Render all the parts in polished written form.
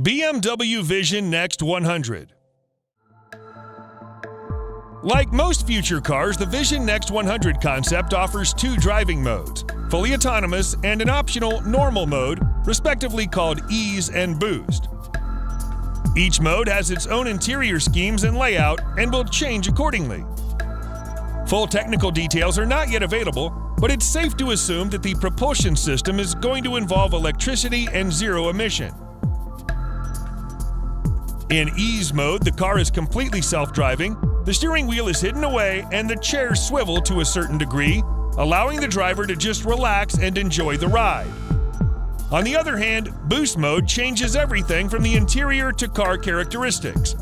BMW Vision Next 100. Like most future cars, the Vision Next 100 concept offers two driving modes, fully autonomous and an optional normal mode, respectively called Ease and Boost. Each mode has its own interior schemes and layout and will change accordingly. Full technical details are not yet available, but it's safe to assume that the propulsion system is going to involve electricity and zero emission. In Ease mode, the car is completely self-driving, the steering wheel is hidden away, and the chairs swivel to a certain degree, allowing the driver to just relax and enjoy the ride. On the other hand, Boost mode changes everything from the interior to car characteristics.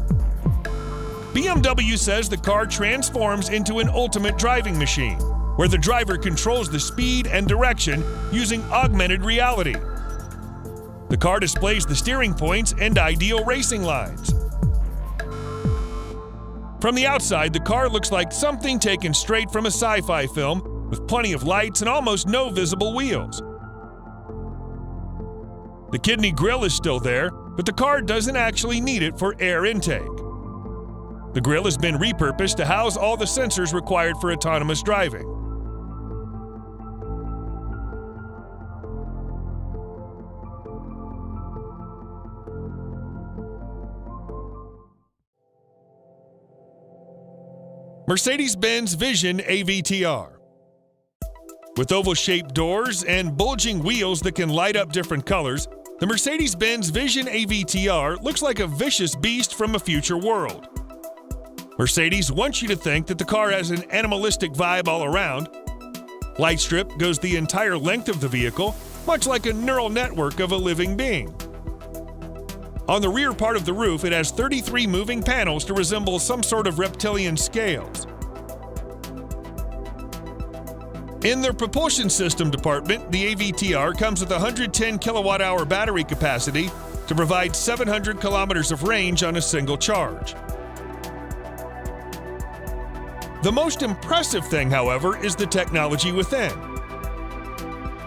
BMW says the car transforms into an ultimate driving machine, where the driver controls the speed and direction using augmented reality. The car displays the steering points and ideal racing lines. From the outside, the car looks like something taken straight from a sci-fi film, with plenty of lights and almost no visible wheels. The kidney grille is still there, but the car doesn't actually need it for air intake. The grille has been repurposed to house all the sensors required for autonomous driving. Mercedes-Benz Vision AVTR. With oval-shaped doors and bulging wheels that can light up different colors, the Mercedes-Benz Vision AVTR looks like a vicious beast from a future world. Mercedes wants you to think that the car has an animalistic vibe all around. Light strip goes the entire length of the vehicle, much like a neural network of a living being. On the rear part of the roof, it has 33 moving panels to resemble some sort of reptilian scales. In the propulsion system department, the AVTR comes with a 110 kilowatt-hour battery capacity to provide 700 kilometers of range on a single charge. The most impressive thing, however, is the technology within.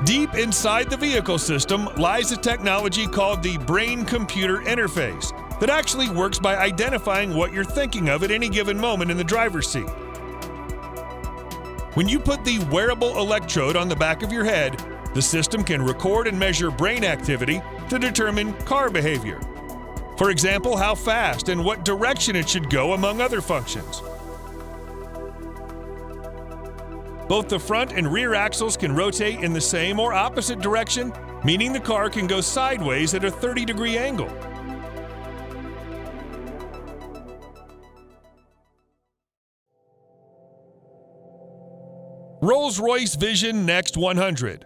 Deep inside the vehicle system lies a technology called the brain-computer interface that actually works by identifying what you're thinking of at any given moment in the driver's seat. When you put the wearable electrode on the back of your head, the system can record and measure brain activity to determine car behavior. For example, how fast and what direction it should go, among other functions. Both the front and rear axles can rotate in the same or opposite direction, meaning the car can go sideways at a 30-degree angle. Rolls-Royce Vision Next 100.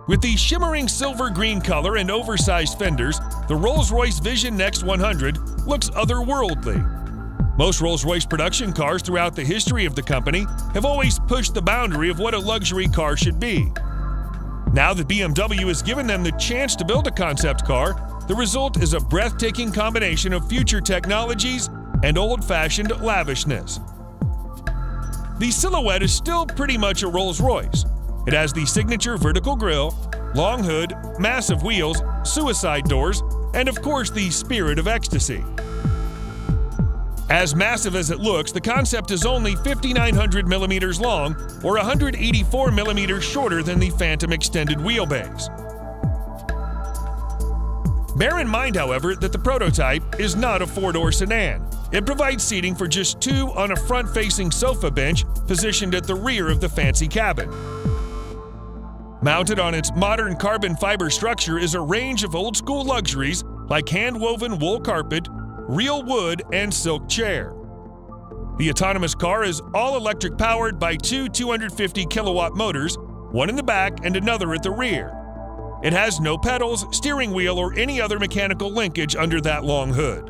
With the shimmering silver-green color and oversized fenders, the Rolls-Royce Vision Next 100 looks otherworldly. Most Rolls-Royce production cars throughout the history of the company have always pushed the boundary of what a luxury car should be. Now that BMW has given them the chance to build a concept car, the result is a breathtaking combination of future technologies and old-fashioned lavishness. The silhouette is still pretty much a Rolls-Royce. It has the signature vertical grille, long hood, massive wheels, suicide doors, and of course the spirit of ecstasy. As massive as it looks, the concept is only 5,900 millimeters long, or 184 millimeters shorter than the Phantom extended wheelbase. Bear in mind, however, that the prototype is not a four-door sedan. It provides seating for just two on a front-facing sofa bench positioned at the rear of the fancy cabin. Mounted on its modern carbon fiber structure is a range of old-school luxuries like hand-woven wool carpet, real wood, and silk chair. The autonomous car is all-electric powered by two 250 kilowatt motors, one in the back and another at the rear. It has no pedals, steering wheel, or any other mechanical linkage under that long hood.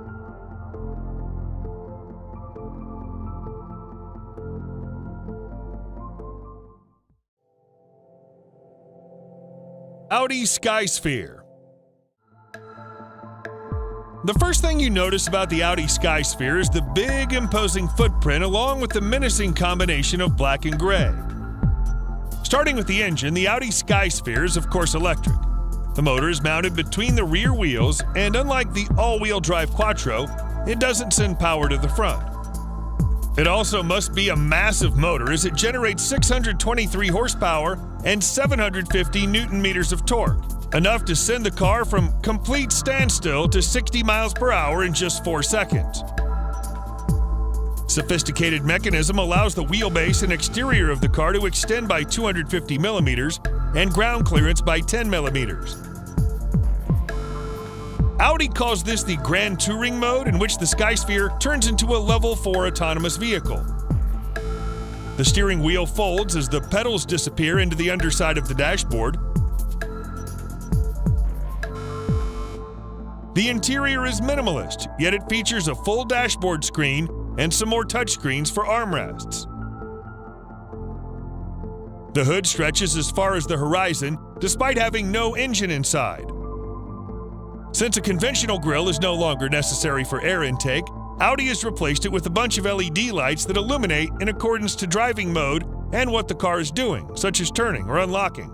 Audi Skysphere. The first thing you notice about the Audi Skysphere is the big, imposing footprint along with the menacing combination of black and gray. Starting with the engine, the Audi Skysphere is of course electric. The motor is mounted between the rear wheels, and unlike the all-wheel drive Quattro, it doesn't send power to the front. It also must be a massive motor as it generates 623 horsepower and 750 newton-meters of torque, enough to send the car from complete standstill to 60 miles per hour in just 4 seconds. Sophisticated mechanism allows the wheelbase and exterior of the car to extend by 250 millimeters and ground clearance by 10 millimeters. Audi calls this the Grand Touring mode, in which the Skysphere turns into a Level 4 autonomous vehicle. The steering wheel folds as the pedals disappear into the underside of the dashboard. The interior is minimalist, yet it features a full dashboard screen and some more touchscreens for armrests. The hood stretches as far as the horizon, despite having no engine inside. Since a conventional grille is no longer necessary for air intake, Audi has replaced it with a bunch of LED lights that illuminate in accordance to driving mode and what the car is doing, such as turning or unlocking.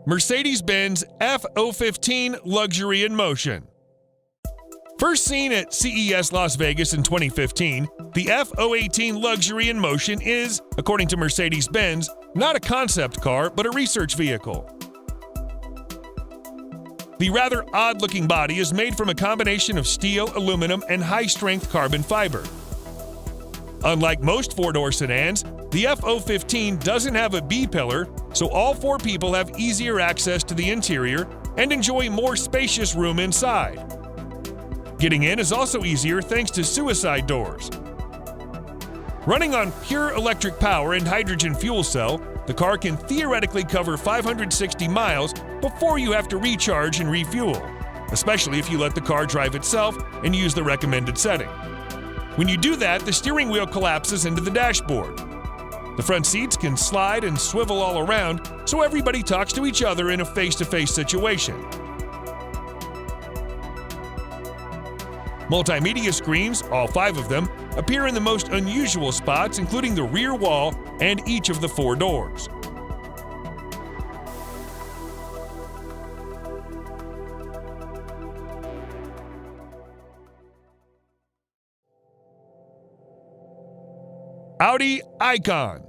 Mercedes-Benz F015 Luxury in Motion. First seen at CES Las Vegas in 2015, the F018 Luxury in Motion is, according to Mercedes-Benz, not a concept car, but a research vehicle. The rather odd-looking body is made from a combination of steel, aluminum, and high-strength carbon fiber. Unlike most four-door sedans, the F015 doesn't have a B-pillar, so all 4 people have easier access to the interior and enjoy more spacious room inside. Getting in is also easier thanks to suicide doors. Running on pure electric power and hydrogen fuel cell, the car can theoretically cover 560 miles before you have to recharge and refuel, especially if you let the car drive itself and use the recommended setting. When you do that, the steering wheel collapses into the dashboard. The front seats can slide and swivel all around, so everybody talks to each other in a face-to-face situation. Multimedia screens, all 5 of them, appear in the most unusual spots, including the rear wall and each of the 4 doors. Audi Icon.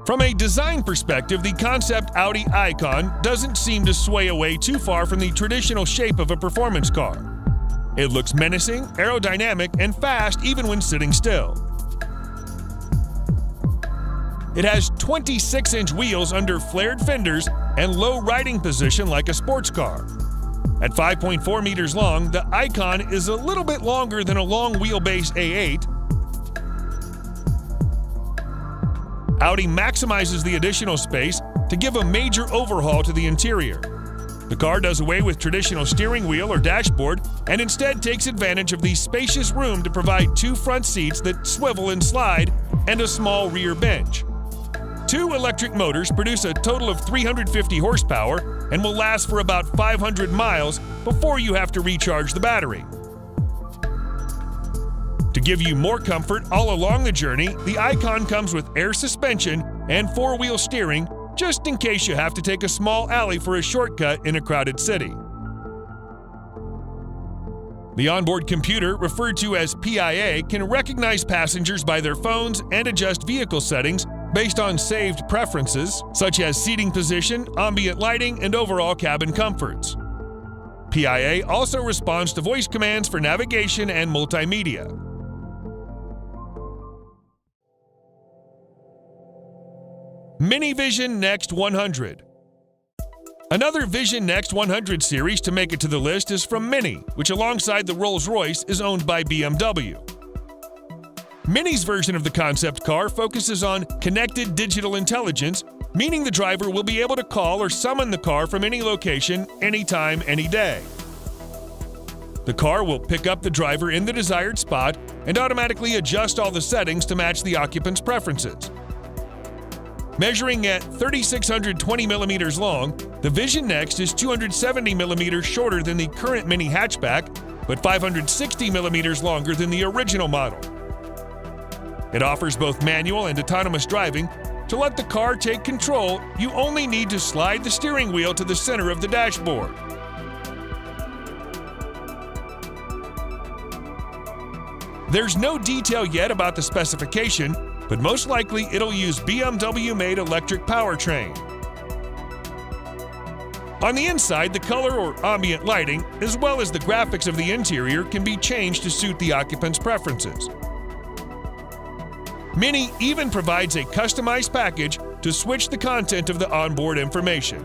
From a design perspective, the concept Audi Icon doesn't seem to sway away too far from the traditional shape of a performance car. It looks menacing, aerodynamic, and fast even when sitting still. It has 26-inch wheels under flared fenders and low riding position like a sports car. At 5.4 meters long, the Icon is a little bit longer than a long wheelbase A8. Audi maximizes the additional space to give a major overhaul to the interior. The car does away with traditional steering wheel or dashboard and instead takes advantage of the spacious room to provide 2 front seats that swivel and slide and a small rear bench. 2 electric motors produce a total of 350 horsepower and will last for about 500 miles before you have to recharge the battery. To give you more comfort all along the journey, the Icon comes with air suspension and 4-wheel steering, just in case you have to take a small alley for a shortcut in a crowded city. The onboard computer, referred to as PIA, can recognize passengers by their phones and adjust vehicle settings based on saved preferences, such as seating position, ambient lighting, and overall cabin comforts. PIA also responds to voice commands for navigation and multimedia. Mini Vision Next 100. Another Vision Next 100 series to make it to the list is from Mini, which alongside the Rolls-Royce is owned by BMW. Mini's version of the concept car focuses on connected digital intelligence, meaning the driver will be able to call or summon the car from any location, anytime, any day. The car will pick up the driver in the desired spot and automatically adjust all the settings to match the occupant's preferences. Measuring at 3,620 millimeters long, the Vision Next is 270 millimeters shorter than the current Mini hatchback, but 560 millimeters longer than the original model. It offers both manual and autonomous driving. To let the car take control, you only need to slide the steering wheel to the center of the dashboard. There's no detail yet about the specification, but most likely it'll use BMW-made electric powertrain. On the inside, the color or ambient lighting, as well as the graphics of the interior, can be changed to suit the occupant's preferences. Mini even provides a customized package to switch the content of the onboard information.